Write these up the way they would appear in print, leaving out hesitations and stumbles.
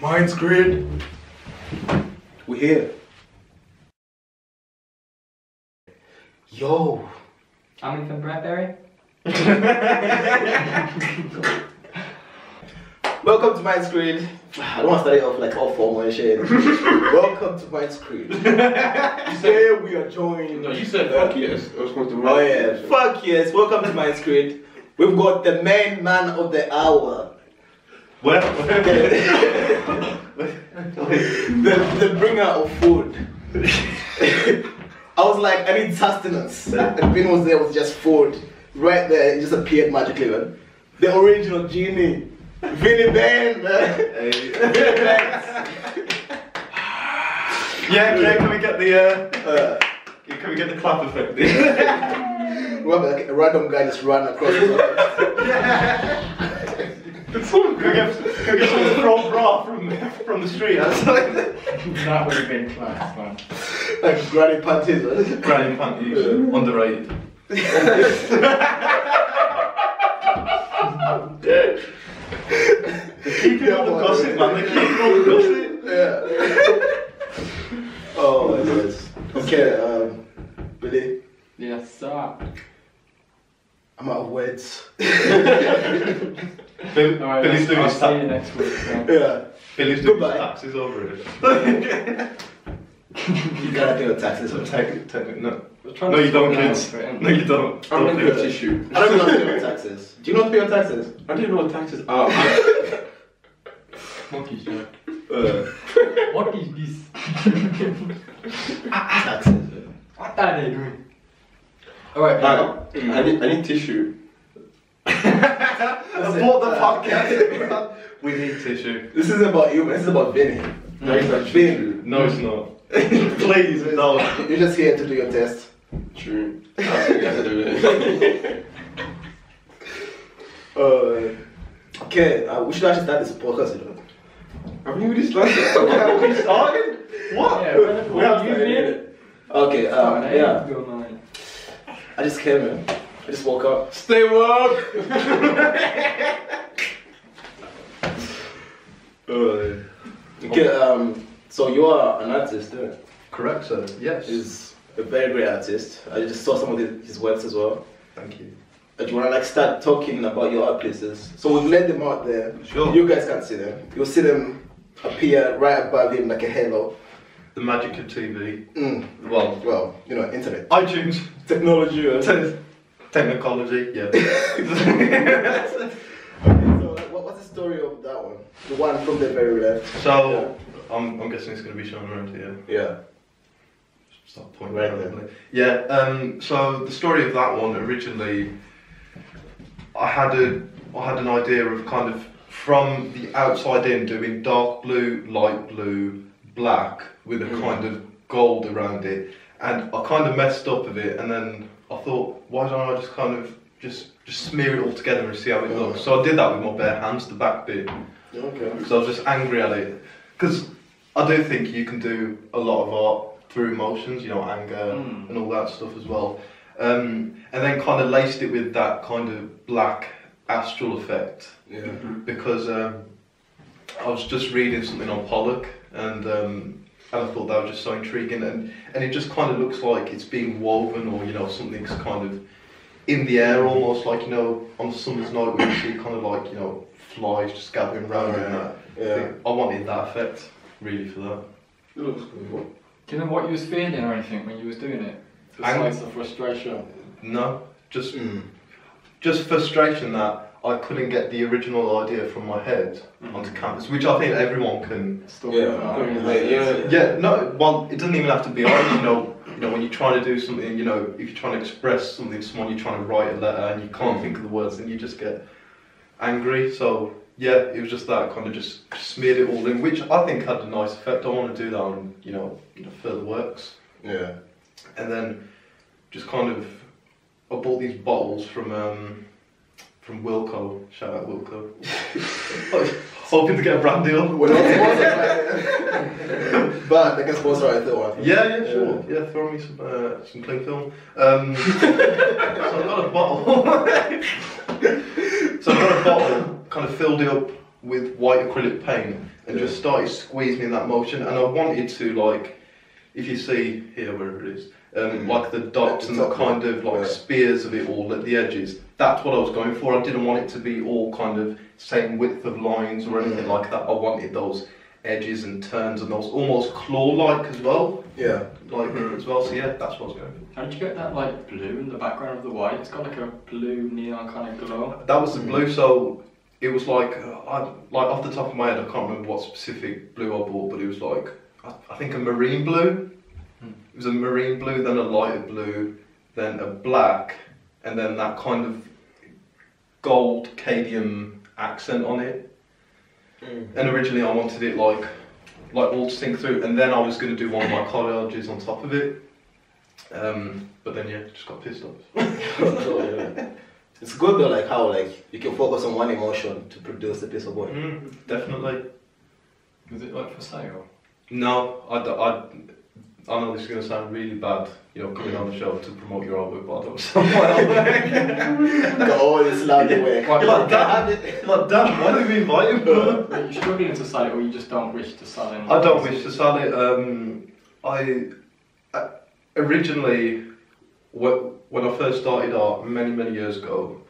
Mindscreed. We're here. Yo. I'm from Bradbury. Welcome to Mindscreed. I don't want to start it off like all formal and shit. Welcome to Mindscreed. Today we are joined. No, you said fuck yes. I was supposed to. Oh yeah, fuck yes. Welcome to Mindscreed. We've got the main man of the hour. Well, the bringer of food. I was like, I need sustenance. And Vin was there with just food. Right there, it just appeared magically, man. The original genie. Vin Bains, man. yeah, can we get the can we get the clap effect? Like a random guy just ran across the Can we get some frog bra from the street outside? That would have been class, man. like granny panties, man. Granny panties, underrated. They're keeping all the gossip, man. They're keeping all the gossip. Yeah. Oh my goodness. Okay, Billy. Yes, sir. I'm out of words. Billy's doing I'll his see you next week. Man. Yeah. Billy's doing his Goodbye. taxes over it. You gotta pay your taxes. No, Trying no to you don't, sort it kids. out, right? No, you don't. I'm Don't gonna pay pay your tissue. I don't know how to pay your taxes. Do you know how to pay your taxes? I don't know what taxes are. Monkey joke. What What is this? Taxes. What are they doing? Alright, I need tissue. I bought the podcast. We need tissue. This isn't about you, man. This is about Vinny. No, it's not Vin. No, it's not. Please, no. You're just here to do your test. True. Okay, we should actually start this podcast, you know. Have you already started? Have we started? What? yeah, We have you started. made it. Okay, yeah. Go, man. I just came in. I just woke up. Stay woke. Okay, so you are an artist, isn't it? Correct, sir. Yes. He's a very great artist. I just saw some of his works as well. Thank you. Do you wanna like start talking about your art pieces? So we've laid them out there. Sure. You guys can't see them. You'll see them appear right above him like a halo. The magic of TV. Well, you know, internet. iTunes. Technology. Technology, yeah. Okay, so like, what's the story of that one? The one from the very left. So, I'm guessing it's going to be shown around here. Yeah. Start pointing Right randomly. Yeah, so the story of that one, originally, I had an idea of kind of, from the outside in, doing dark blue, light blue, black, with a kind of gold around it. And I kind of messed up with it, and then I thought, why don't I just kind of just smear it all together and see how it looks. So I did that with my bare hands, the back bit. Okay. Because I was just angry at it. Because I do think you can do a lot of art through emotions, you know, anger and all that stuff as well. And then kind of laced it with that kind of black astral effect. Yeah. Because I was just reading something on Pollock, and I thought that was just so intriguing, and it just kind of looks like it's being woven, or you know, something's kind of in the air, almost like, you know, on a summer's night when you see kind of like, you know, flies just gathering around it. Yeah. I wanted that effect really for that. It looks cool. Do you know what you was feeling or anything when you was doing it? The Anger. sense of frustration. No, just frustration that I couldn't get the original idea from my head onto canvas, which I think everyone can. Yeah, no, well, it doesn't even have to be art, you know, when you're trying to do something, you know, if you're trying to express something to someone, you're trying to write a letter and you can't think of the words, and you just get angry. So yeah, it was just that, kind of just smeared it all in, which I think had a nice effect. I want to do that on, you know, further works. Yeah. And then just kind of, I bought these bottles from Wilko. Shout out Wilko. Hoping to get a brand deal. We're not sponsored by it. But they can sponsor it though. Yeah, sure. Yeah, throw me some cling film. So I've got a bottle. Kind of filled it up with white acrylic paint and just started squeezing in that motion. And I wanted to, like, if you see here, wherever it is, like the dots and the kind of like spears of it all at the edges, that's what I was going for. I didn't want it to be all kind of same width of lines or anything like that. I wanted those edges and turns and those almost claw-like as well. Yeah. Like as well, so yeah, that's what I was going for. How did you get that like blue in the background of the white? It's got like a blue neon kind of glow. That was the blue, so it was like, like off the top of my head, I can't remember what specific blue I bought, but it was like, I think a marine blue. It was a marine blue, then a lighter blue, then a black, and then that kind of gold cadmium accent on it. And originally I wanted it like all to sink through, and then I was going to do one of my collages on top of it. But then yeah, just got pissed off. It's good though, like how like you can focus on one emotion to produce a piece of work. Definitely. Was it like for sale? No, I know this is going to sound really bad, you know, coming on the show to promote your artwork, but I don't sound well. Got all this loud work. You're like, damn, why did we invite him? Are you struggling to sell it, or you just don't wish to sell it? I don't wish to sell it. I originally, when I first started art many years ago,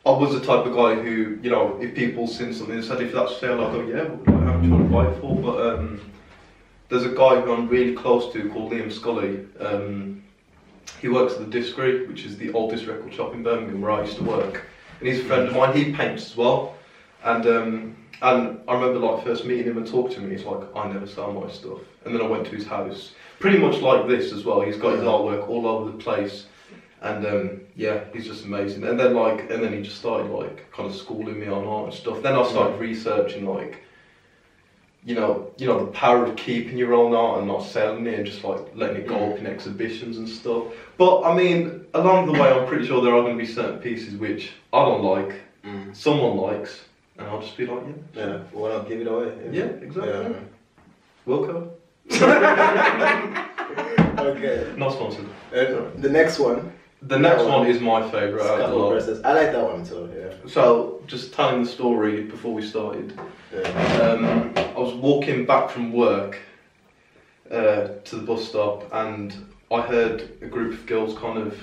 I was the type of guy who, you know, if people seen something and said if that's for sale, I'd go, yeah, well, how much you want to buy it for? But there's a guy who I'm really close to called Liam Scully. He works at the Discreet, which is the oldest record shop in Birmingham where I used to work. And he's a friend of mine, he paints as well. And I remember like first meeting him and talking to him, he's like, I never sell my stuff. And then I went to his house, pretty much like this as well. He's got his artwork all over the place. And yeah, he's just amazing. And then he just started like kind of schooling me on art and stuff. Then I started researching like, you know the power of keeping your own art and not selling it and just like letting it go up in exhibitions and stuff. But I mean, along the way, I'm pretty sure there are going to be certain pieces which I don't like, someone likes, and I'll just be like, yeah, why not give it away? Yeah, exactly. Wilko. Okay. Not sponsored. The next one. The next one is my favourite out of the lot. I like that one too, yeah. So, just telling the story before we started. I was walking back from work to the bus stop, and I heard a group of girls kind of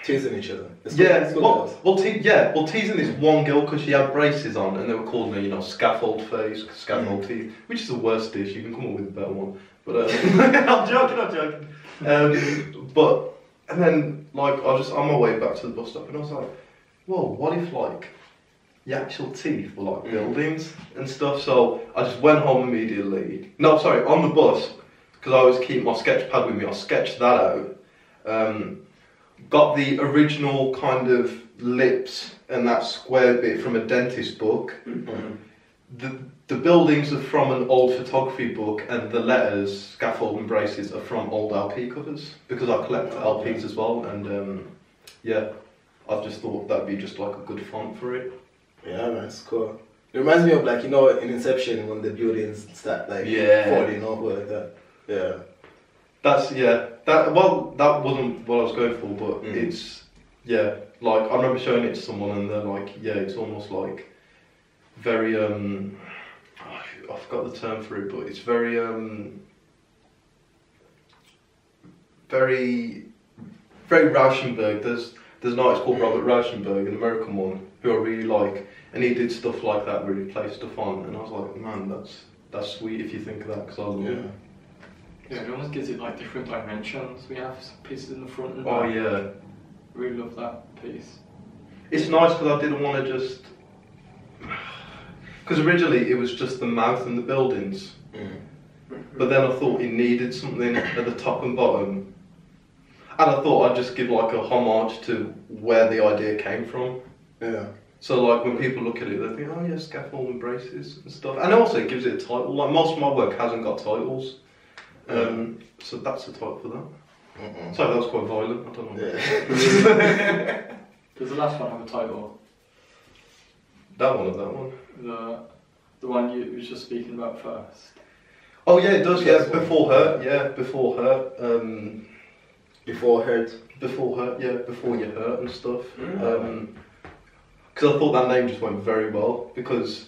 teasing each other. Teasing this one girl because she had braces on, and they were calling her, you know, scaffold face, scaffold teeth, which is the worst dish. You can come up with a better one. But I'm joking. And then like I was just on my way back to the bus stop, and I was like, whoa, what if like the actual teeth were like buildings and stuff? So I just went home immediately. No, sorry, on the bus, because I always keep my sketch pad with me. I sketched that out. Got the original kind of lips and that square bit from a dentist book. The buildings are from an old photography book, and the letters, scaffold and braces, are from old LP covers, because I collect LPs as well, and yeah, I've just thought that'd be just like a good font for it. Yeah, man, it's cool. It reminds me of like, you know, in Inception when the buildings start like falling over like that. Yeah. That wasn't what I was going for, but it's, yeah, like I remember showing it to someone and they're like, yeah, it's almost like very, I forgot the term for it, but it's very, very Rauschenberg. There's an artist called Robert Rauschenberg, an American one, who I really like, and he did stuff like that where he placed stuff on, and I was like, man, that's sweet if you think of that, because I love it. Yeah, it almost gives it like different dimensions. We have some pieces in the front and back. Oh yeah. Really love that piece. It's nice because I didn't want to just... Because originally it was just the mouth and the buildings. But then I thought it needed something at the top and bottom. And I thought I'd just give like a homage to where the idea came from. Yeah. So like when people look at it, they think, oh yeah, scaffold and braces and stuff. And also it gives it a title. Like most of my work hasn't got titles. So that's the title for that. Sorry, that was quite violent, I don't know. Yeah. Does the last one have a title? That one. The one you was just speaking about first. Oh yeah, it does, yeah, before her, yeah, before her. Before you hurt and stuff. because I thought that name just went very well, because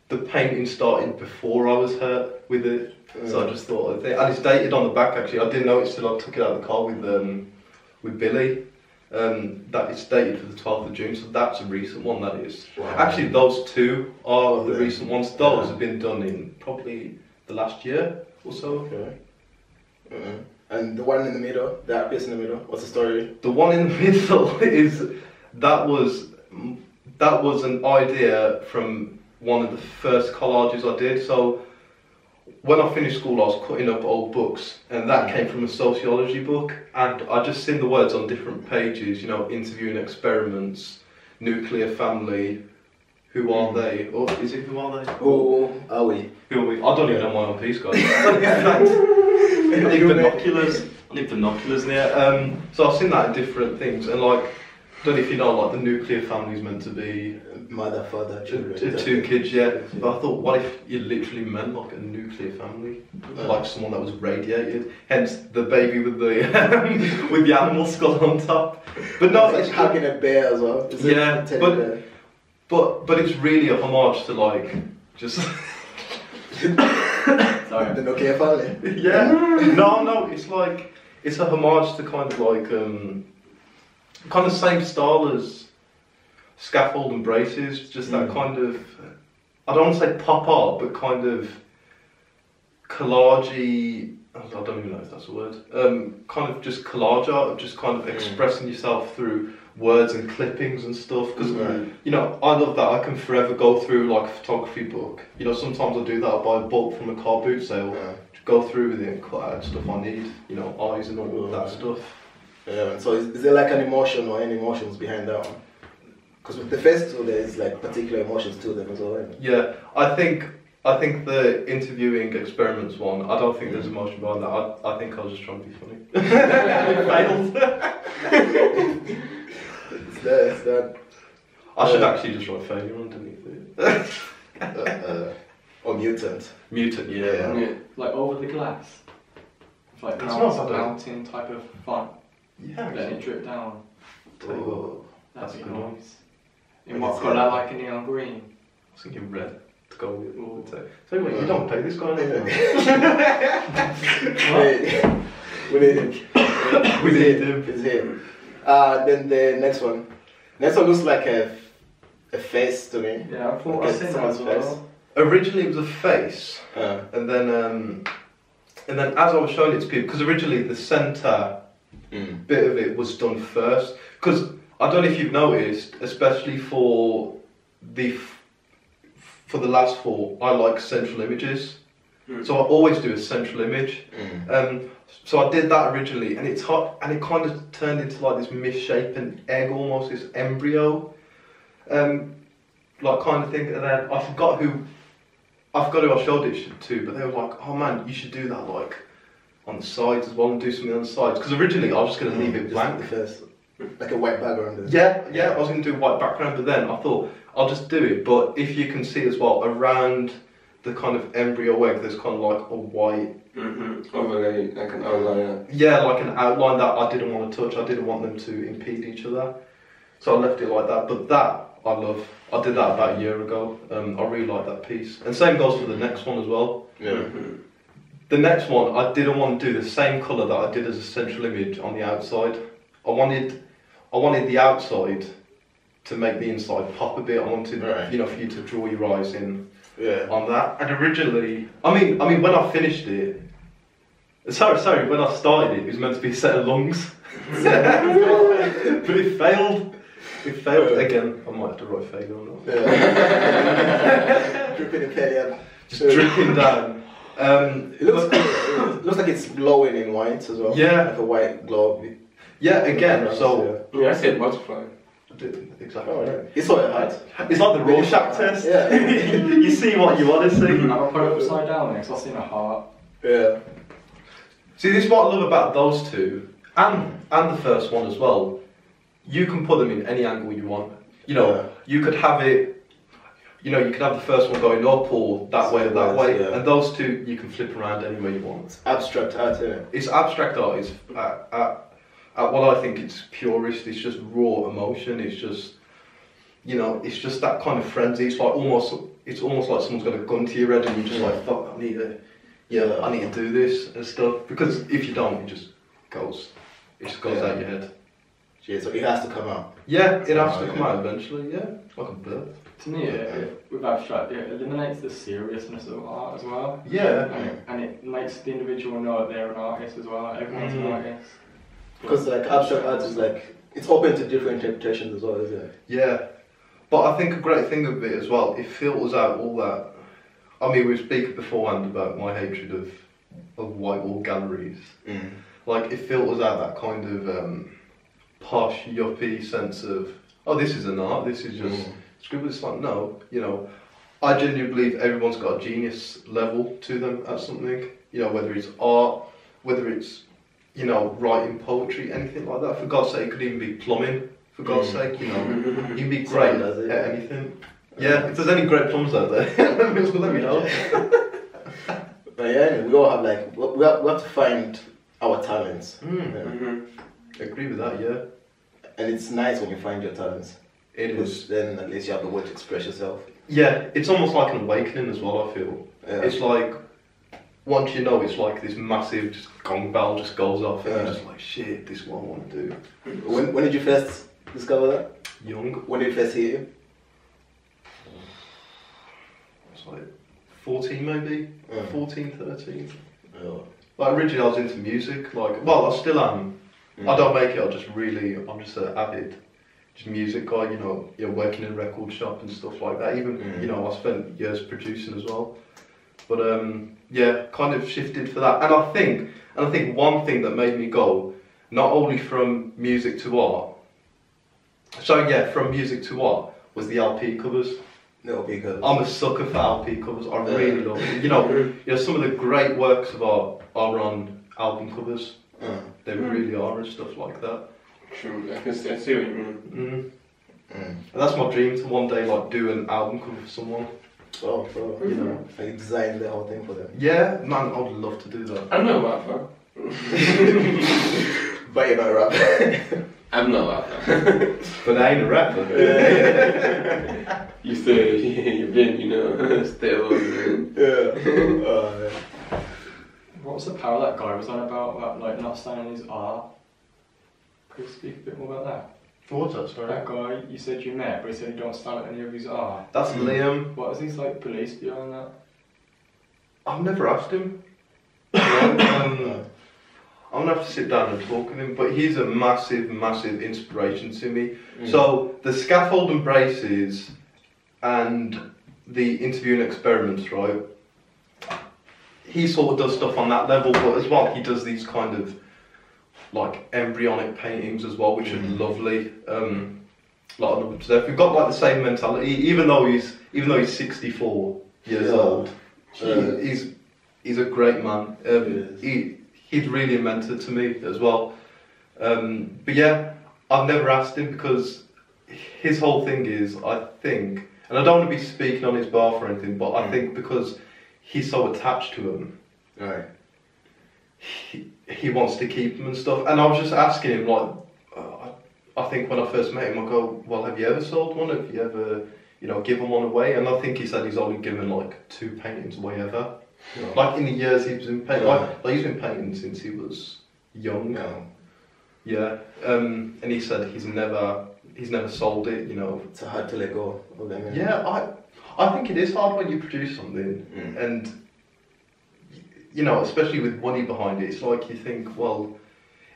the painting started before I was hurt with it, so I just thought, and it's dated on the back actually. I didn't know it till I took it out of the car with Billy. That it's dated for the 12th of June, so that's a recent one. That is. Wow. Actually, those two are the recent ones. Those have been done in probably the last year or so. Okay. And the one in the middle, that piece in the middle, what's the story? The one in the middle is that was an idea from one of the first collages I did. So when I finished school, I was cutting up old books, and that came from a sociology book. And I just seen the words on different pages, you know, interviewing experiments, nuclear family. Who are they? Or is it who are they? Who are we? Who are we? I don't even know my own piece, guys. I need binoculars. I need binoculars there. So I've seen that in different things, and like, I don't know if you know, like the nuclear family is meant to be mother, father, children. Two kids, yeah. But I thought, what if you literally meant like a nuclear family, like someone that was radiated? Hence the baby with the with the animal skull on top. But no, it's like hugging a bear as well. Yeah, but it's really a homage to like just. Sorry. The nuclear family. Yeah. No, it's like it's a homage to kind of like kind of same style as Scaffold and Braces, just that kind of, I don't want to say pop art, but kind of collage-y, I don't even know if that's a word, kind of just collage art of just kind of expressing yourself through words and clippings and stuff, because you know, I love that. I can forever go through like a photography book, you know, sometimes I do that. I buy a book from a car boot sale, go through with it and cut out stuff I need, you know, eyes and all that stuff. Yeah, so is there like an emotion or any emotions behind that one? Because with the first two, there's like particular emotions to them as well, right? Yeah, I think the interviewing experiments one, I don't think there's emotion behind that. I think I was just trying to be funny. It failed. It's that. I should actually just write failure underneath it. Or mutant. Mutant, yeah. Like over the glass. It's like That's a not mountain type of font. Yeah. Let it drip down. Oh, That'd be good one. nice. In what colour? Like a neon green? I was thinking red to go with all the So wait, you don't pay this guy anymore. We need him. We need him. It's him. Then the next one. Next one looks like a face to me. Yeah, I thought I'd seen that as well. Originally it was a face, and then as I was showing it to people, because originally the centre bit of it was done first, because I don't know if you've noticed, especially for the last four, I like central images, so I always do a central image. So I did that originally, and it's hot, and it kind of turned into like this misshapen egg, almost this embryo, like kind of thing. And then I forgot who I showed it to, but they were like, "Oh man, you should do that like on the sides as well, and do something on the sides." Because originally I was just going to leave it blank. Like a white background. Yeah, I was going to do a white background, but then I thought I'll just do it. But if you can see as well, around the kind of embryo egg, there's kind of like a white overlay, like an outline. Yeah, like an outline that I didn't want to touch. I didn't want them to impede each other, so I left it like that. But that I love. I did that about a year ago. I really like that piece, and same goes for the next one as well. Yeah. The next one, I didn't want to do the same colour that I did as a central image on the outside. I wanted the outside to make the inside pop a bit. I wanted, you know, for you to draw your eyes in on that. And originally, I mean, when I finished it, sorry, when I started it was meant to be a set of lungs, but it failed. It failed again. I might have to write failure on that. Dripping failure. Just dripping down. It looks like it's glowing in white as well. Yeah, like a white glow. Yeah, again. So yeah, I said butterfly. Exactly. Oh, right. It's what it had. It's like the Rorschach test. Yeah. You see what you want to see. I'll put it upside down next. I've seen a heart. Yeah. See, this is what I love about those two, and the first one as well. You can put them in any angle you want. You know, you could have it. You know, you could have the first one going up or that way or that way, and those two you can flip around any way you want. It's abstract art, isn't it? It's abstract art. It's at what I think it's purest. It's just raw emotion. It's just you know, it's just that kind of frenzy. It's almost like someone's got a gun to your head and you're just like, fuck, I need to do this and stuff. Because if you don't, it just goes out your head. Yeah, so it has to come out. Yeah, it has to come out eventually, yeah. Like a birth. To me, with abstract, it eliminates the seriousness of art as well. Yeah. And it makes the individual know that they're an artist as well. Everyone's an artist. Because like abstract art is like, it's open to different interpretations as well, isn't it? Yeah. But I think a great thing of it as well, it filters out all that. I mean, we were speaking beforehand about my hatred of white wall galleries. Like, it filters out that kind of posh, yuppie sense of, oh, this is an art, this is just scribble. It's like, no, you know, I genuinely believe everyone's got a genius level to them at something. You know, whether it's art, whether it's, you know, writing poetry, anything like that. For God's sake, it could even be plumbing. For God's sake, you know, you can be great at anything. Yeah, if there's any great plumbers out there, let me know. But yeah, we all have like, we have to find our talents. Agree with that, yeah. And it's nice when you find your talents. It is. Then at least you have the word to express yourself. Yeah, it's almost like an awakening as well, I feel. Yeah. It's like, once you know, it's like this massive just gong bell just goes off and you're just like, shit, this is what I want to do. When did you first discover that? Young. When did you first hear you? It's like 14 maybe, 14, 13. Oh. Like originally I was into music, like, well I still am. I don't make it, I'm just an avid music guy, you know, working in a record shop and stuff like that. Even, you know, I spent years producing as well. But yeah, kind of shifted for that. And I think one thing that made me go, not only from music to art, from music to art, was the LP covers. The LP covers. I'm a sucker for LP covers. I really love it. You know, some of the great works of art are on album covers. They really are and stuff like that. True, I can see what you mean. And that's my dream, to one day like do an album cover for someone. Oh, bro, you know, like design the whole thing for them. Yeah, man, I would love to do that. I'm not a rapper. But you're not a rapper. I'm not a rapper. But I ain't a rapper. You say you've been, you know, stay alone. Yeah. What was the power that guy was on about like not signing his art? Could you speak a bit more about that? What's that, sorry? That guy you said you met, but he said he don't stand any of his art. That's Liam. What is his like beliefs behind that? I've never asked him. I'm gonna have to sit down and talk with him, but he's a massive, massive inspiration to me. So the scaffold and braces and the interviewing experiments, right? He sort of does stuff on that level, but as well he does these kind of like embryonic paintings as well, which are lovely. We've got like the same mentality, even though he's 64 years old. He's a great man. He's really a mentor to me as well. But yeah, I've never asked him because his whole thing is, I think, and I don't want to be speaking on his behalf or anything, but I think because he's so attached to him, right? He wants to keep them and stuff. And I was just asking him, like, I think when I first met him, I go, well, have you ever sold one? Have you ever, you know, given one away? And I think he said he's only given like 2 paintings away ever. Yeah. Like in the years he was in painting, like he's been painting since he was young. Yeah. And he said he's never sold it. You know, it's hard to let go of them. Yeah, I think it is hard when you produce something, and you know, especially with money behind it. It's like you think, well,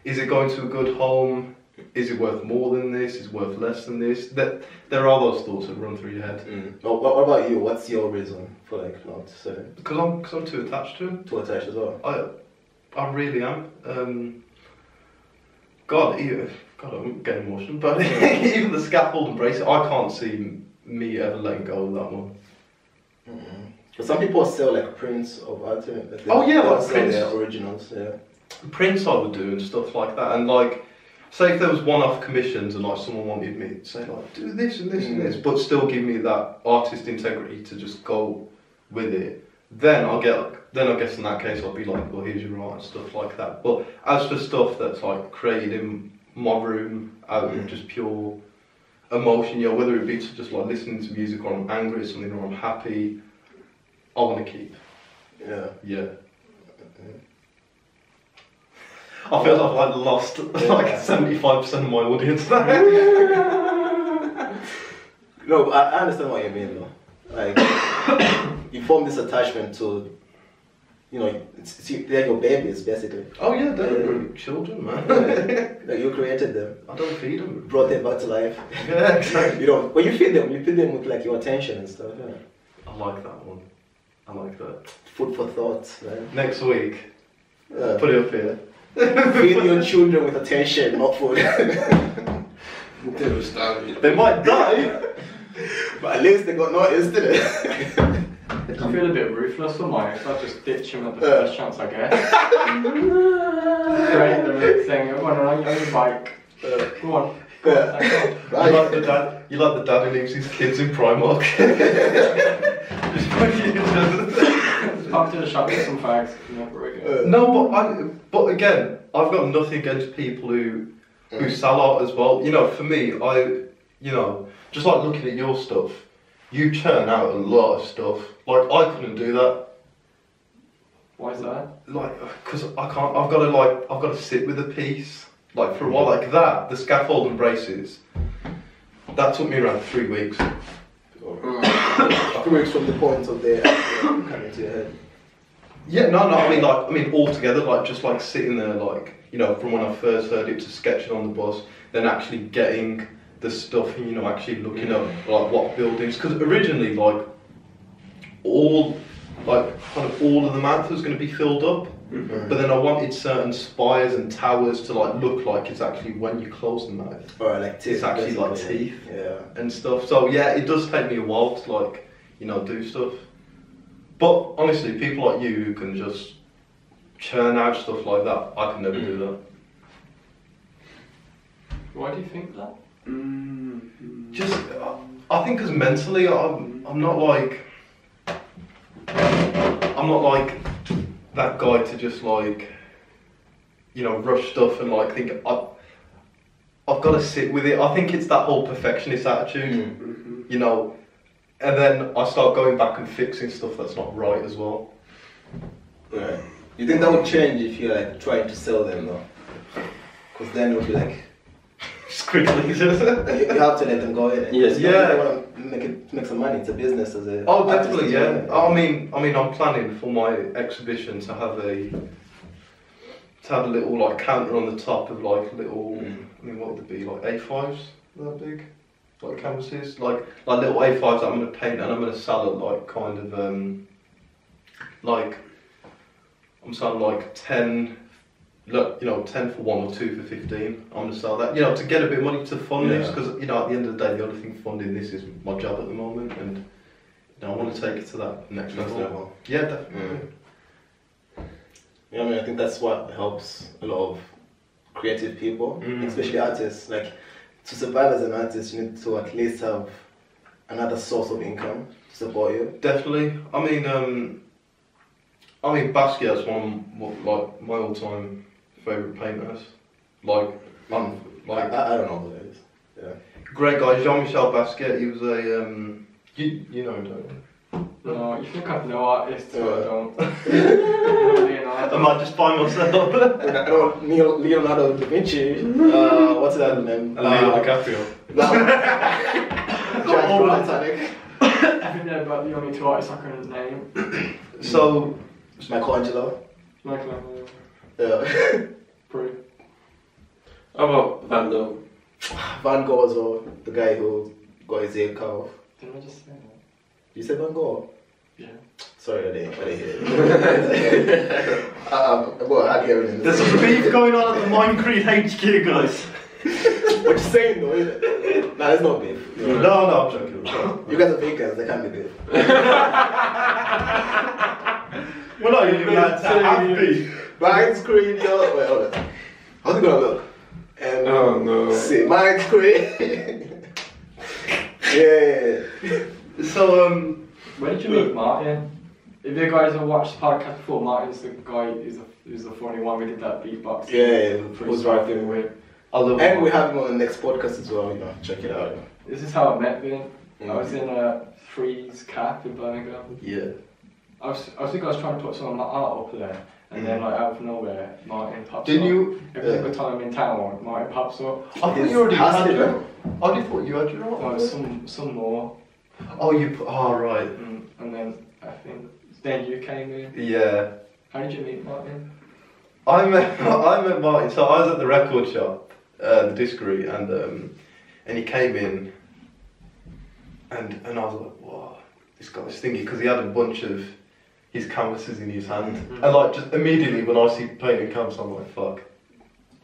is it going to a good home? Is it worth more than this? Is it worth less than this? There are those thoughts that run through your head. What about you? What's your reason for like not selling? Because I'm too attached to him. Too attached as well. I really am. God, I'm getting emotional. But even the scaffold and bracelet, I can't see me ever letting go of that one. But some people sell like prints of art. Like prints. Their originals. Yeah. Prints I would do and stuff like that, and like. Say if there was one-off commissions and like someone wanted me to say like do this and this and this, but still give me that artist integrity to just go with it, then I guess in that case I'll be like, well, here's your art and stuff like that. But as for stuff that's like created in my room out of just pure emotion, you know, whether it be to just like listening to music or I'm angry at something or I'm happy, I want to keep. Yeah. Yeah. I feel like I've lost like 75% of my audience there. No, but I understand what you mean though. Like, you form this attachment to, you know, they're your babies basically. Oh yeah, they're children, man. Like you created them. I don't feed them. Brought them back to life. Yeah, exactly. You know, when you feed them with like your attention and stuff. Yeah. I like that one. I like that. Food for thought, right? Next week, put it up here. Feed your children with attention, not food. They might die, but at least they got noticed, didn't it? I feel a bit ruthless on mine, so I just ditch him at the first chance I get. Straight them saying, "Go on, on your bike. Go on." Go on. Right. You like the dad who leaves his kids in Primark. Just pop to the shop, get some fags. No, but again, I've got nothing against people who sell art as well. You know, for me, you know, just like looking at your stuff, you churn out a lot of stuff. Like I couldn't do that. Why is that? Like, because I can't. I've got to sit with a piece. Like for a while, like that, the scaffold and braces. That took me around 3 weeks. 3 weeks from the point of the coming to your head. Yeah, no. I mean, all together, like just like sitting there, like you know, from when I first heard it to sketching on the bus, then actually getting the stuff, and you know, actually looking at like what buildings. Because originally, like all of the mouth was going to be filled up, but then I wanted certain spires and towers to like look like it's actually when you close the mouth. Or like teeth. It's actually like teeth, yeah, and stuff. So yeah, it does take me a while to like you know do stuff. But honestly, people like you who can just churn out stuff like that, I can never do that. Why do you think that? Just, I think because mentally, I'm not like that guy to just like, you know, rush stuff and like think I've got to sit with it. I think it's that whole perfectionist attitude, you know. And then I start going back and fixing stuff that's not right as well. Right. You think that would change if you're like trying to sell them though? Because then it would be like... Just quickly. you have to let them go in. Yes. Yeah. You want to make some money. It's a business as a... Oh, definitely, yeah. I mean, I'm planning for my exhibition to have a little like counter on the top of like little, I mean, what would it be, like A5s that big? Like canvases, like little A5s that I'm going to paint and I'm going to sell at like kind of like I'm selling like 10, look, you know, 10 for 1 or 2 for 15. I'm going to sell that, you know, to get a bit of money to fund this, because you know at the end of the day the only thing funding this is my job at the moment, and you know I want to take it to that next level. Yeah, definitely. Yeah, I mean I think that's what helps a lot of creative people, especially artists. Like, to survive as an artist, you need to at least have another source of income to support you. Definitely. I mean, Basquiat's one of my all-time favourite painters. I don't know who that is. Yeah. Great guy, Jean-Michel Basquiat. He was a you know him, don't you? No, you think I've no artists, so I don't. I might just find myself. Leonardo da Vinci. What's that name? Leo DiCaprio. Titanic. I think they're about the only 2 artists I can name. So, Michelangelo. Yeah. Pretty. How about Van Gogh? Van Gogh as well, the guy who got his ear cut off. Didn't I just say that? You said Van Gogh? Yeah. Sorry, I didn't hear it. Well, I hear it. there's some beef going on at the BromWICH HQ, guys. What you saying though, isn't it? Nah, it's not beef. No, I'm joking. You guys are thinkers, they can't be beef. We're not even allowed to have beef. Mindscreed, yo. Wait, hold on. How's it gonna look? Oh no. See, Mindscreed. Yeah. So, Where did you meet Martin? If you guys have watched the podcast before, Martin's the guy who's the funny one. We did that beatbox. Yeah, Who's right there with. I love and we have him on the next podcast as well, you know, check it out. This is how I met Vin. I was in a Freeze Cap in Birmingham. Yeah. I think I was trying to put some of my art up there, and then like out of nowhere, Martin pops up. Didn't you? Every single time I'm in town, Martin pops up. I thought you already had your. I already thought you had your art. No, some more. Oh, you put. Oh, right. And then I think then you came in. Yeah. How did you meet Martin? I met Martin. So I was at the record shop, the Discovery, and he came in, and I was like, wow, this guy's thingy, because he had a bunch of his canvases in his hand, and like just immediately when I see painting canvas, I'm like, fuck,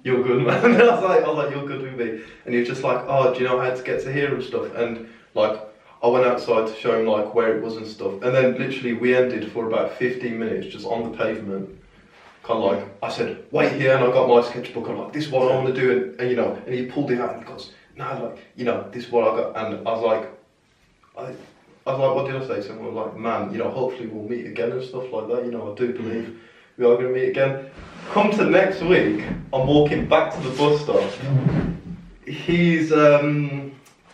you're good, man. And I was like, you're good with me, and he was just like, oh, do you know how to get to here and stuff, and like. I went outside to show him like where it was and stuff, and then literally we ended for about 15 minutes just on the pavement. Kind of like, I said, wait here, and I got my sketchbook, I'm like, this is what I want to do, and you know, and he pulled it out and he goes, no, like, you know, this is what I got, and I was like, what did I say to him? I was like, man, you know, hopefully we'll meet again and stuff like that, you know, I do believe we are going to meet again. Come to next week, I'm walking back to the bus stop, he's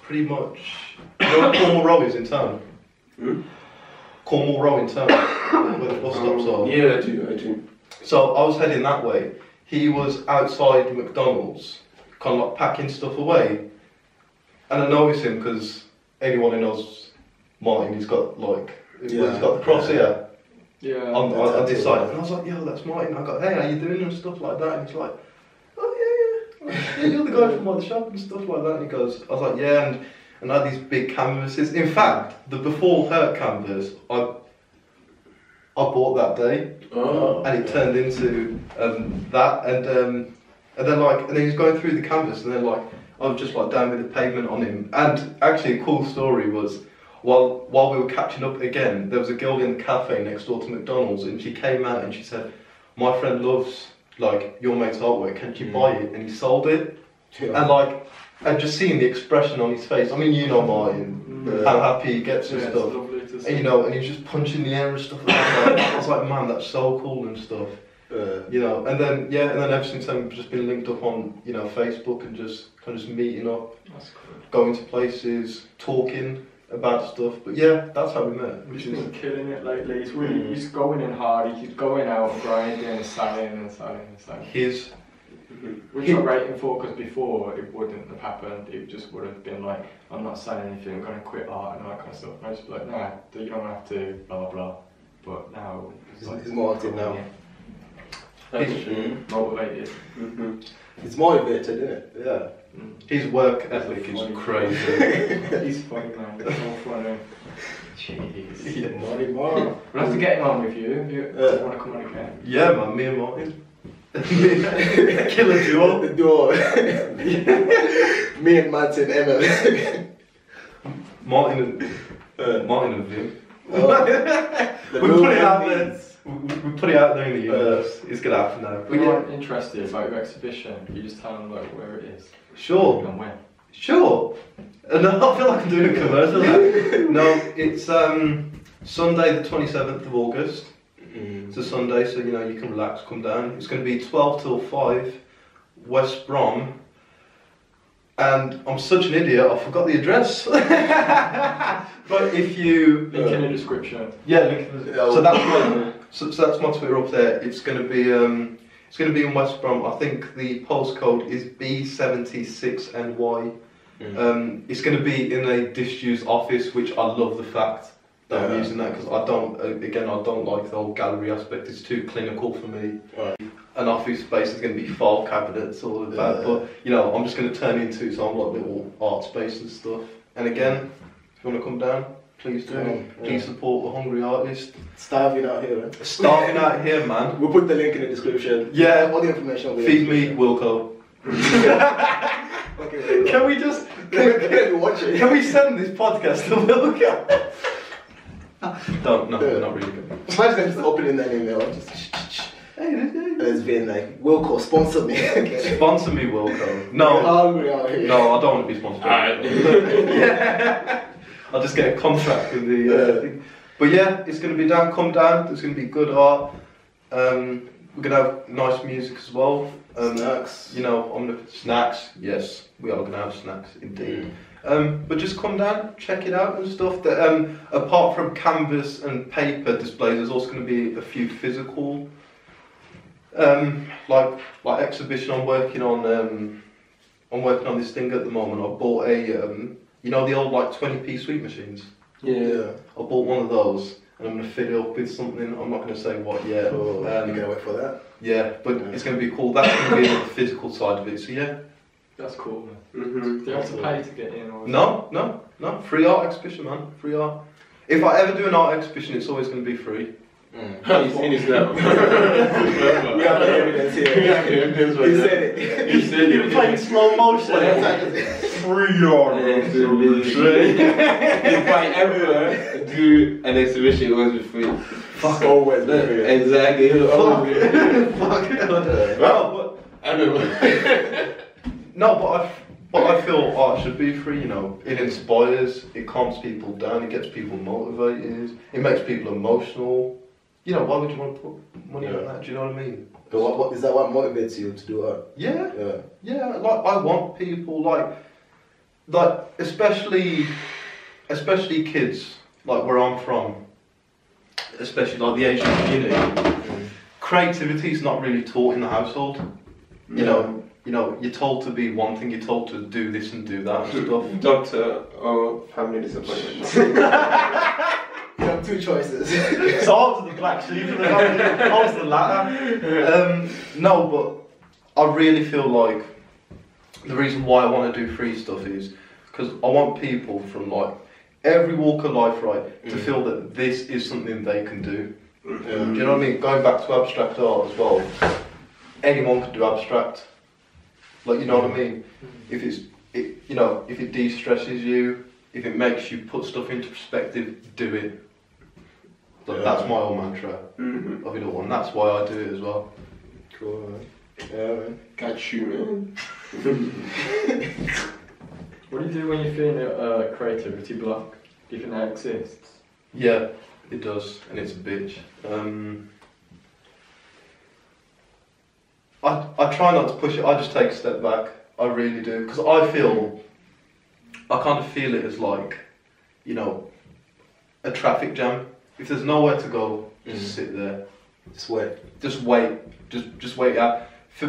pretty much, you know where Cornwall Row is in town? Cornwall Row in town, where the bus stops are. Yeah, I do. So I was heading that way. He was outside McDonald's, kind of like packing stuff away. And I noticed him because anyone who knows Martin, he's got like, he's got the cross here. Yeah. On this side. And I was like, yo, that's Martin. I got, hey, how you doing and stuff like that. And he's like, oh yeah, you're the guy from the shop and stuff like that. And he goes, I was like, yeah, and I had these big canvases. In fact, the Before Hurt canvas, I bought that day, and it turned into that, and then he was going through the canvas, and then like I was just like down with the pavement on him. And actually, a cool story was while we were catching up again, there was a girl in the cafe next door to McDonald's, and she came out and she said, "My friend loves like your mate's artwork. Can you buy it?" And he sold it, and just seeing the expression on his face. I mean, you know Martin, how happy he gets and stuff. And you know, and he was just punching the air and stuff. I was like, man, that's so cool and stuff. You know, and then ever since then we've just been linked up on, you know, Facebook and just kind of just meeting up, going to places, talking about stuff. But yeah, that's how we met. He's been killing it lately. He's really he's going in hard. He's going out grinding and selling. Which I'm rating for, because before it wouldn't have happened. It just would have been like, I'm not selling anything, I'm going to quit art and all that kind of stuff. And I just be like, nah, you don't have to, blah blah blah. But now it's like, he's more active now. That's true. Motivated. It's motivated, isn't it? Yeah. His work ethic is crazy. He's funny, man. It's so funny. Jeez. Yeah. We'll have to get him on with you if you want to come on again. Yeah, man, me and Martin. Killer duo. The duo. Me and Martin, Emma. Martin and Vin. We put it out there. We put it out there in the universe. It's gonna happen now. If you're not interested about your exhibition, you just tell them like where it is. Sure. And when. Sure. No, I feel like I'm doing a commercial now. No, it's Sunday the 27th of August. It's a Sunday, so you know you can relax, come down. It's going to be 12 till 5, West Brom. And I'm such an idiot, I forgot the address. But if you link in the description. Yeah, link in the, so that's my Twitter up there. It's going to be in West Brom. I think the postcode is B76NY. It's going to be in a disused office, which I love the fact that I'm using that, because I don't like the whole gallery aspect. It's too clinical for me. An office space is going to be file cabinets, all of that. But you know, I'm just going to turn into some like little art space and stuff. And again, if you want to come down, please do. Please support a hungry artist. Starving out here, man. Starving out here, man. We'll put the link in the description. Yeah, all the information. Feed me, Wilko. Okay, can we just watch it? Can we send this podcast to Wilko? Don't, no, we're not really good. Imagine them just opening that email. And it's been like, Wilko, sponsor me. Sponsor me, Wilko. No. Hungry out here. No, I don't want to be sponsored. Yeah. I'll just get a contract with the thing. But yeah, it's going to be down, come down. There's going to be good art. We're going to have nice music as well. Snacks. You know, snacks. Yes, we are going to have snacks, indeed. But just come down, check it out and stuff. Apart from canvas and paper displays, there's also going to be a few physical, like exhibition. I'm working on this thing at the moment. I bought a, you know, the old like 20p sweet machines. Yeah. I bought one of those, and I'm going to fill it up with something. I'm not going to say what yet. You're going to wait for that? Yeah, but it's going to be cool. That's going to be the physical side of it. So yeah. That's cool, man. Mm-hmm. Do you have to pay to get in? Or No. Free art exhibition, man. Free art. If I ever do an art exhibition, it's always going to be free. He's seen it now. We have the evidence here. We have the evidence right He now. said it. You said it. You're playing slow motion. Free art. If I ever do an exhibition, it was free. Fuck, always be free. Exactly. Fuck. Well, I don't know. No, but I feel art should be free, you know. It inspires, it calms people down, it gets people motivated, it makes people emotional. You know, why would you want to put money on that? Do you know what I mean? But what is that what motivates you to do art? Yeah. Like I want people like especially kids like where I'm from, especially like the Asian community. Creativity is not really taught in the household. You know, you're told to be one thing, you're told to do this and do that and stuff. Doctor or family disappointment. You have two choices. So I was the black sheep of the family, I was the latter. No, but I really feel like the reason why I want to do free stuff is because I want people from like every walk of life, right, to feel that this is something they can do. Do you know what I mean? Going back to abstract art as well, anyone can do abstract. Like, you know what I mean? If it de-stresses you, if it makes you put stuff into perspective, do it. Like, that's my whole mantra of it all, and that's why I do it as well. Cool, man. Yeah, man. Got you, man. What do you do when you're feeling a creativity block? Do you think that exists? Yeah, it does, and it's a bitch. I try not to push it, I just take a step back, I really do, because I kind of feel it as like, you know, a traffic jam. If there's nowhere to go, just sit there. Just wait. Just wait out. For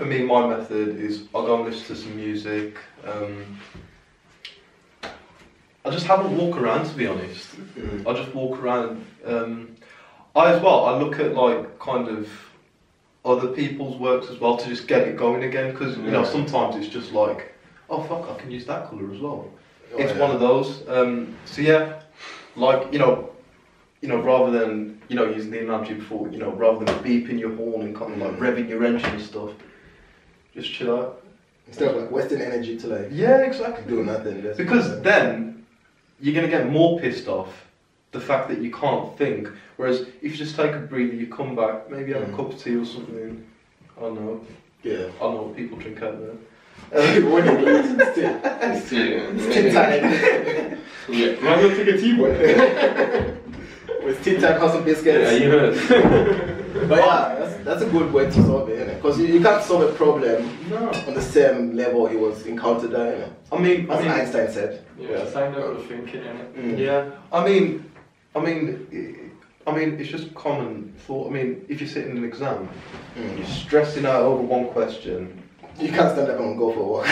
me, my method is I'll go and listen to some music. I just have a walk around, to be honest. I just walk around. I look at like kind of other people's works as well to just get it going again, because you know sometimes it's just like, oh fuck, I can use that colour as well. It's one of those. So yeah, like you know, rather than using the analogy before, rather than beeping your horn and kind of like revving your engine and stuff, just chill out. Instead of like wasting energy to like exactly do nothing. Because then you're gonna get more pissed off the fact that you can't think. Whereas if you just take a breather, you come back, maybe have a cup of tea or something. I don't know. Yeah. I don't know what people drink out there. It's tea time. Yeah. Why not take a tea boy? With tea time, have some biscuits. Yeah, you heard. But yeah, that's a good way to solve it, because you can't solve a problem on the same level it was encountered there, innit? I mean, Einstein said. Yeah, same level of thinking, innit? Yeah. I mean, it's just common thought. I mean, if you're sitting in an exam, you're stressing out over one question. You can't stand up and go for a walk.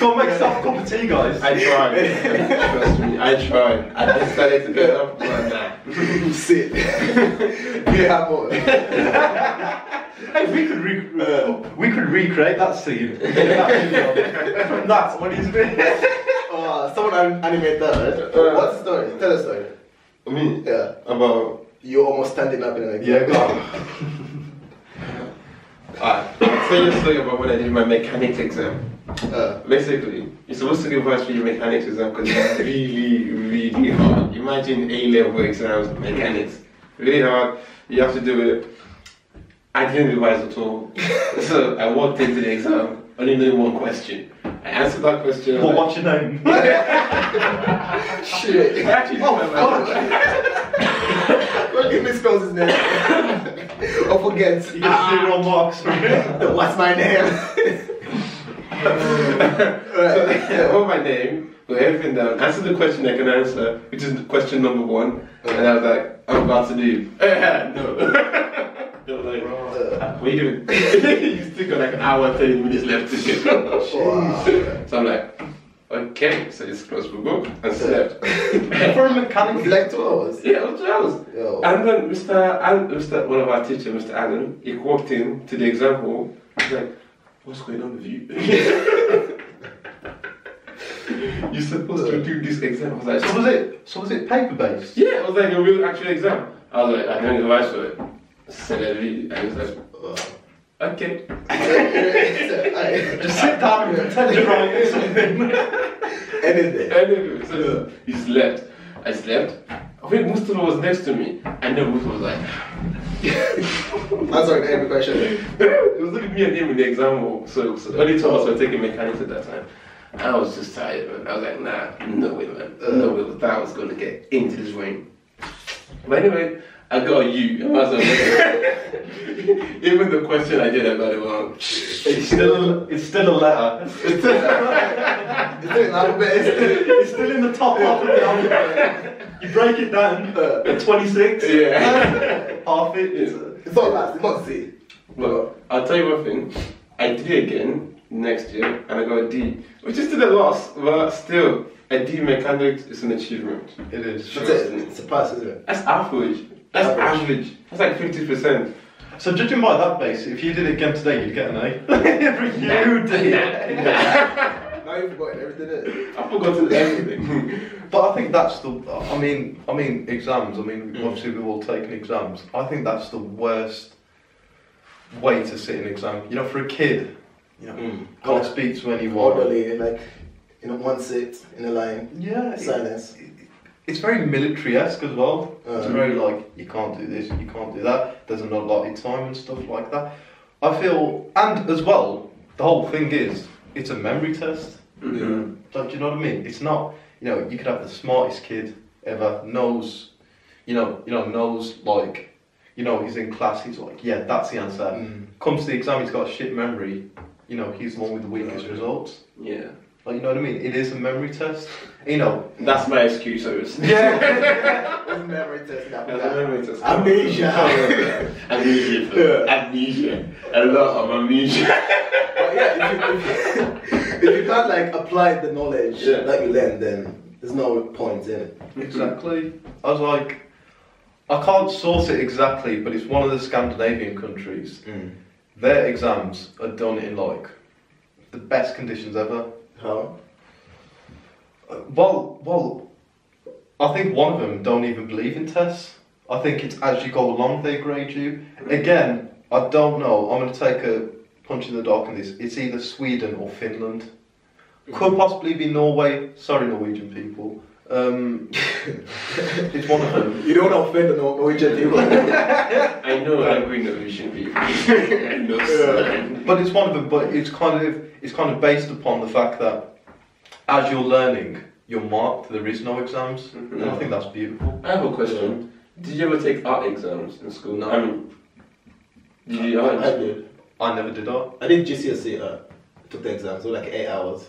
Go make yourself a cup of tea, guys. I tried. Trust me, I tried. I decided to get up, but nah. Sit. You have more. Hey, we could recreate that scene. From that, what he's doing. Someone animate that, right? What's the story? Tell a story. Me? Yeah. About... You're almost standing up in an exam. Yeah, go on. I'll tell you a story about when I did my mechanics exam. Basically, you're supposed to give advice for your mechanics exam because it's really, really hard. Imagine A-level exams, mechanics. Really hard. You have to do it. I didn't revise at all. So I walked into the exam, only knowing one question. I answered that question. Well, what's your name? Shit. Actually, Well, he misspells his name. Or forgets. You get 0 marks from him. What's my name? All my name, put everything down, answer the question I can answer, which is question number 1. And I was like, I'm about to do. No. They were like, what are you doing? You still got like an hour, 30 minutes left to get. So I'm like, okay, so just closed the book and slept. For a mechanic, like 2 hours. Yeah, it was 2 hours. Yo. And then one of our teachers, Mr. Allen, he walked in to the exam hall. He's like, what's going on with you? You're supposed to do this exam. I was like, so was it paper based? yeah, it was like a real actual exam. I was like, I don't advise for it. Celery, and he was like, okay. Just sit down and pretend you're writing something. Anything. So he slept. I slept. I think Mustafa was next to me, and then Mustafa was like, answering every question. He was looking at me and him in the exam hall. So only 2 of us were taking mechanics at that time. I was just tired, man. I was like, nah, no way, man. No way that I was going to get into this rain. But anyway, I got a U. I was like, even the question I did, I got it wrong. It's still a letter. It's still an alphabet. It's still in the top half of the alphabet. You break it down at 26. Yeah. Half it. It's not last, it's not C. Well, I'll tell you one thing. I did it again next year, and I got a D, which is still a loss, but still, a D in mechanics is an achievement. It is. That's it. It's a pass, isn't it? That's average. That's average. That's like 50%. So judging by that base, if you did it again today, you'd get an A. Every you did. Now you've forgotten everything. I've forgotten everything. But I think that's the. I mean, exams. I mean, obviously we've all taken exams. I think that's the worst way to sit an exam. You know, for a kid, you know, can't speak to anyone. Orderly, like, one sit in a line. Yeah. Silence. It's very military-esque as well. It's very like, you can't do this, you can't do that. There's an allotted time and stuff like that. I feel, and as well, the whole thing is, it's a memory test. Mm-hmm. Do you know what I mean? It's not, you could have the smartest kid ever, knows like, he's in class, he's like, yeah, that's the answer. Comes to the exam, he's got a shit memory, he's the one with the weakest results. Yeah. Like, you know what I mean? It is a memory test. That's my excuse, I was. Yeah. Memory test. That's a memory test. Amnesia. Amnesia. A lot of amnesia. But yeah, if you can't like apply the knowledge that you learn, then there's no point in it. Exactly. I was like, I can't source it exactly, but it's one of the Scandinavian countries. Their exams are done in like the best conditions ever. How? Well, I think one of them don't even believe in tests. I think it's as you go along they grade you. Again, I don't know. I'm going to take a punch in the dark on this. It's either Sweden or Finland. Could possibly be Norway. Sorry, Norwegian people. It's one of them. You don't offend the Norwegian people. I know angry Norwegian people. But it's one of them. But it's kind of based upon the fact that as you're learning, you're marked. There is no exams, and I think that's beautiful. I have a question. Did you ever take art exams in school? No. I mean, did you? I did. I never did art. I did GCSE. Took the exams. So like 8 hours.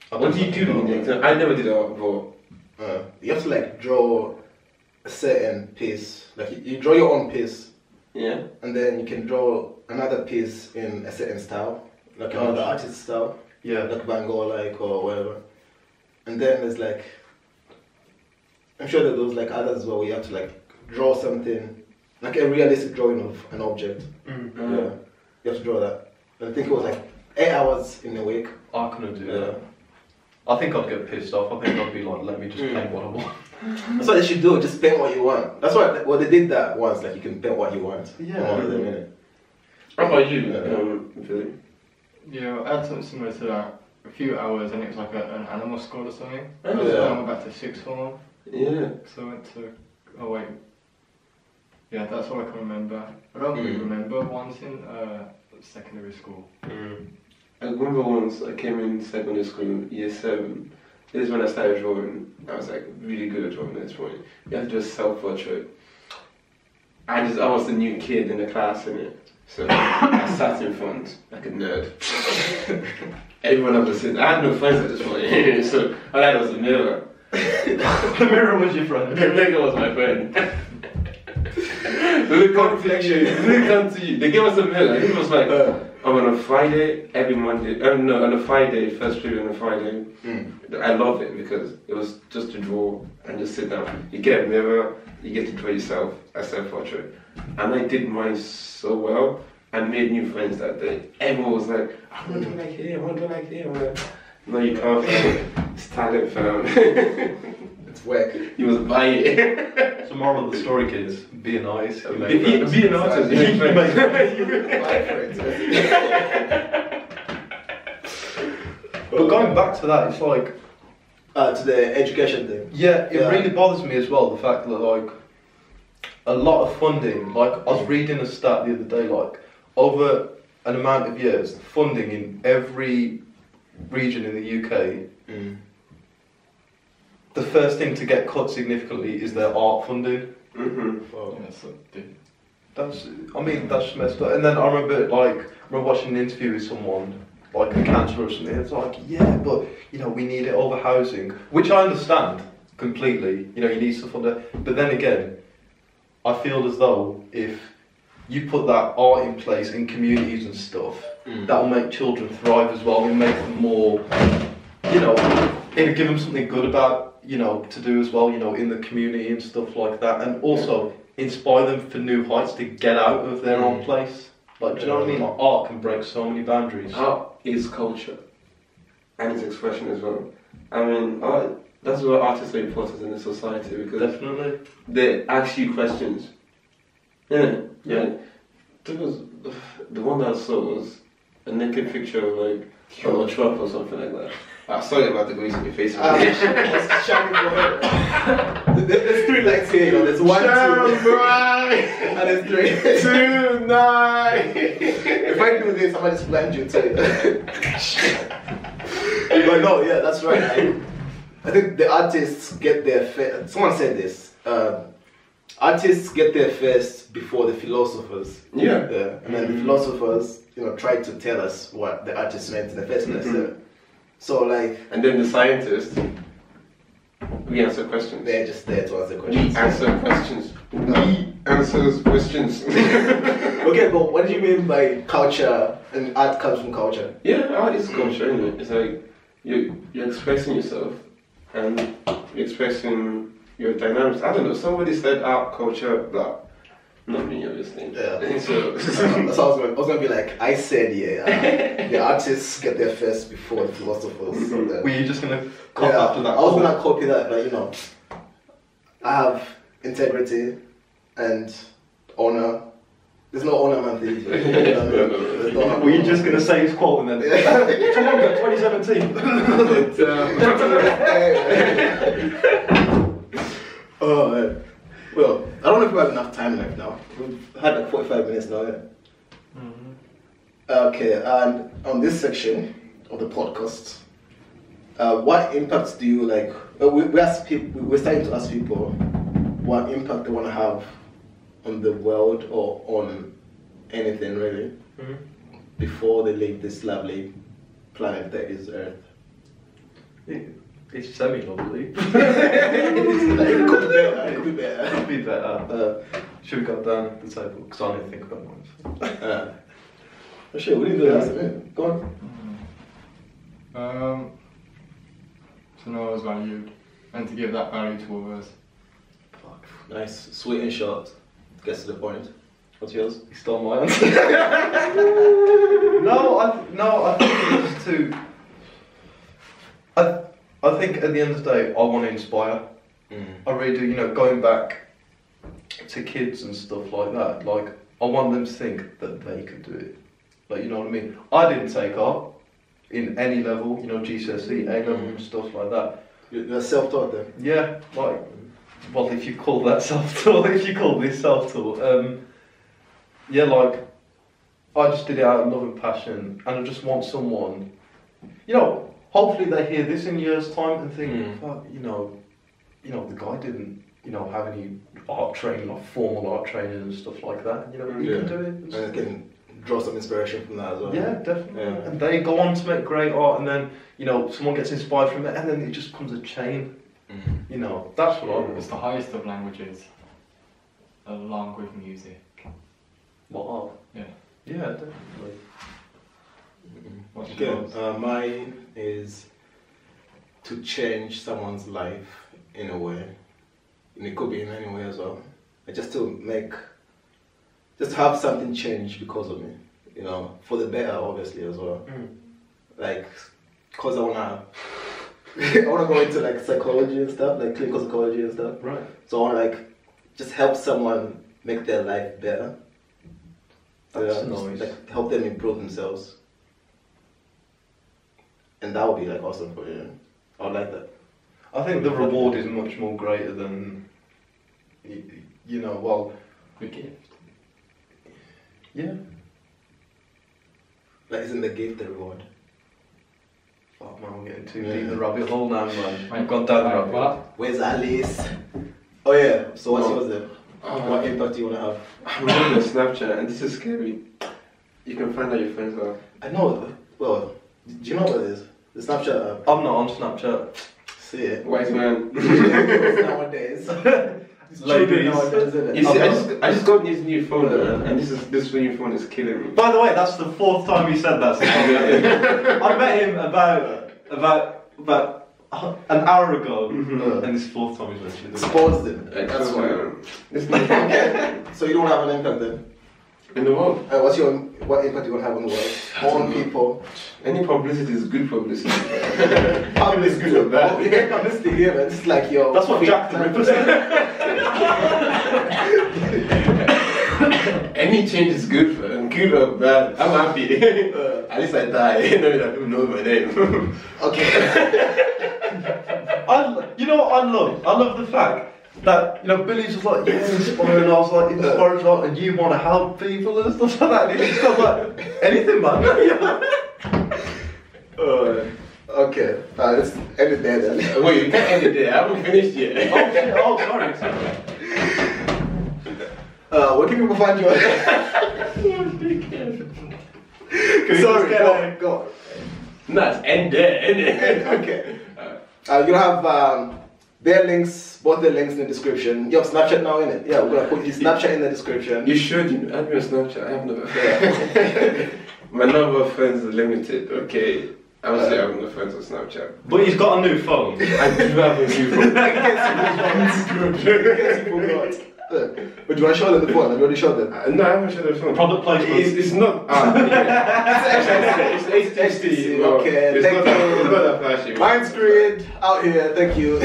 What do you do in the exam? I never did art before. You have to like draw a certain piece. Like you draw your own piece. Yeah. And then you can draw another piece in a certain style, like another artist style. Yeah. Like Van Gogh, like or whatever. And then there's like, I'm sure that there's like others as well where you have to like draw something, like a realistic drawing of an object. Yeah. You have to draw that. And I think it was like 8 hours in a week. I couldn't do that. I think I'd get pissed off. I think I'd be like, let me just paint what I want. That's what they should do, just paint what you want. That's why, well, they did that once, like you can paint what you want. Yeah. All of them, innit? How about you, Billy? Yeah, I had something similar to that. A few hours, and it was like an animal school or something. Oh, I went back to sixth form. Yeah. So I went to. Oh wait. Yeah, that's all I can remember. I don't really remember once in secondary school. I remember once I came in secondary school, year 7. This is when I started drawing. I was like really good at drawing at this point. You have to do a self-portrait. I was the new kid in the class, innit? So I sat in front like a nerd. Everyone else was sitting. I had no friends at this point, so all I had was a mirror. The mirror was your friend. The mirror was my friend. Look onto you. Look onto you. They gave us a mirror. He was like, on a Friday, every Monday. No, on a Friday, first period on a Friday. I love it because it was just to draw and just sit down. You get a mirror, you get to draw yourself a self-portrait. And I did mine so well. I made new friends that day. Everyone was like, I want to do like him, I want to do like him. I'm like, no, you can't. It's talent, fam. It's work. You must buy it. So moral of the story, kids, be an artist. Be an artist. You make friends. But going back to that, it's like... to the education thing. Yeah, it really bothers me as well, the fact that like, a lot of funding, like I was reading a stat the other day, like over an amount of years, funding in every region in the UK, the first thing to get cut significantly is their art funding. Well, That's messed up. And then I remember watching an interview with someone, like a councillor or something, it's like, yeah, but you know, we need it over housing, which I understand completely, you know, you need stuff on there, but then again, I feel as though if you put that art in place in communities and stuff, that will make children thrive as well and make them more, you know, it'll give them something good about, you know, to do as well, you know, in the community and stuff like that, and also inspire them for new heights to get out of their own place. Like, do you know what I mean? Like, art can break so many boundaries. Art is culture and its expression as well. I mean, art, that's why artists are important in the society, because definitely they ask you questions. Yeah. There was the one that I saw was a naked picture of like Donald Trump or something like that. I'm sorry about the grease in your face. There's 3 lights here, you know. There's 1, 2, and there's 3, 2, 9. If I do this, I might just blind you too. But no, yeah, that's right. I think the artists get their someone said this. Artists get there first before the philosophers. Yeah. And then the philosophers, you know, try to tell us what the artists meant in the first place. So like. And then the scientists, we answer questions. They're just there to answer questions. We answer questions. We answer questions. Okay, but what do you mean by culture and art comes from culture? Yeah, art is culture, isn't it? It's like you're expressing yourself and you're expressing your dynamics. I don't know, somebody said art, culture, blah. Not me, obviously. Yeah. So, that's how I was going to be like, I said, the artists get there first before the philosophers. So were you just going to copy after that? I was going to copy that, but you know, I have integrity and honor. There's no honor, man. No. Were you just going to say his quote and then Tawonga 2017? Oh, man. Well, I don't know if we have enough time left now. We've had like 45 minutes now, yeah? Okay, and on this section of the podcast, what impacts do you like? We ask people. We're starting to ask people what impact they want to have on the world or on anything really before they leave this lovely planet that is Earth. It's semi-lovely. It could be better. Could be better. Should we go down the table? Because I didn't think about mine. Oh shit, we didn't do that. Go on. To know what's valued and to give that value to others. Fuck. Nice, sweet and short. Gets to the point. What's yours? You stole my answer. No, I think it's too. I think at the end of the day, I want to inspire. I really do. You know, going back to kids and stuff like that. Like, I want them to think that they could do it. Like, you know what I mean? I didn't take art in any level. You know, GCSE, A level, and stuff like that. You're self-taught then? Yeah, like, well, if you call that self-taught, if you call this self-taught, yeah, like, I just did it out of love and passion, and I just want someone, you know. Hopefully they hear this in years' time and think, fuck, you know, the guy didn't, you know, have any art training, like formal art training and stuff like that. You know, he can do it. And can draw some inspiration from that as well. Yeah, definitely. Yeah. And they go on to make great art, and then someone gets inspired from it, and then it just becomes a chain. That's what I It's the highest of languages, along with music. What art? Yeah. Yeah, definitely. What's Okay, yours? mine is to change someone's life in a way. And it could be in any way as well. Just to have something change because of me. For the better, obviously, as well. Like, cause I wanna go into like psychology and stuff, like clinical psychology and stuff. Right. So I wanna just help someone make their life better. That's Just, nice. help them improve themselves. And that would be awesome for you. I would like that. I think the reward is much more greater than, well, The gift. yeah. Like, isn't the gift the reward? Fuck man, I'm getting too deep in the rabbit hole now, man. Right. I've gone down the rabbit hole. What? Where's Alice? Oh yeah, so what's yours then? What impact do you want to have? I'm on the Snapchat, and this is scary. You can find out your friends are. I know, well, do you know what it is? The Snapchat app. I'm not on Snapchat. See it. Wise man. Nowadays. It's Ladies. children nowadays, isn't it? You see, I just got this new phone, man, and this new phone is killing me. By the way, that's the 4th time you said that since I met him. I met him about an hour ago, and this 4th time he's mentioned it. Sports then. That's why. This So you don't have an impact then? in the world. What impact do you want to have on the world? On people? Any publicity is good publicity. Public is good or bad? You get publicity here, man. It's like your... That's what Jack the Ripper said. Any change is good for them, good or bad. I'm happy. At least I die. You know that people know my name. Okay. I love the fact that Billy's just like, yeah, inspiring. I was like, inspiring, and you want to help people and stuff like that. And he's just like, anything, man. Okay. Let's end it there then. Wait, you can't end it there. I haven't finished yet. Oh shit! Oh, sorry. Where can people find you? Sorry, go. No, it's end there, end it. Okay. You're gonna have their links, both the links in the description. You have Snapchat now, innit? Yeah, we're gonna put his Snapchat in the description. You should, add me on Snapchat. I have no. My number of friends is limited, okay? I would say I have no friends on Snapchat. But he's got a new phone. I do have a new phone. But do you want to show them the phone? Have you already showed them? No, I haven't showed the phone. Product placement. It's not. It's HTC. Okay, it's thank not you. It's not that flashy. Mindscreed out here. Thank you.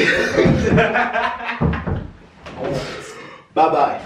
Bye bye.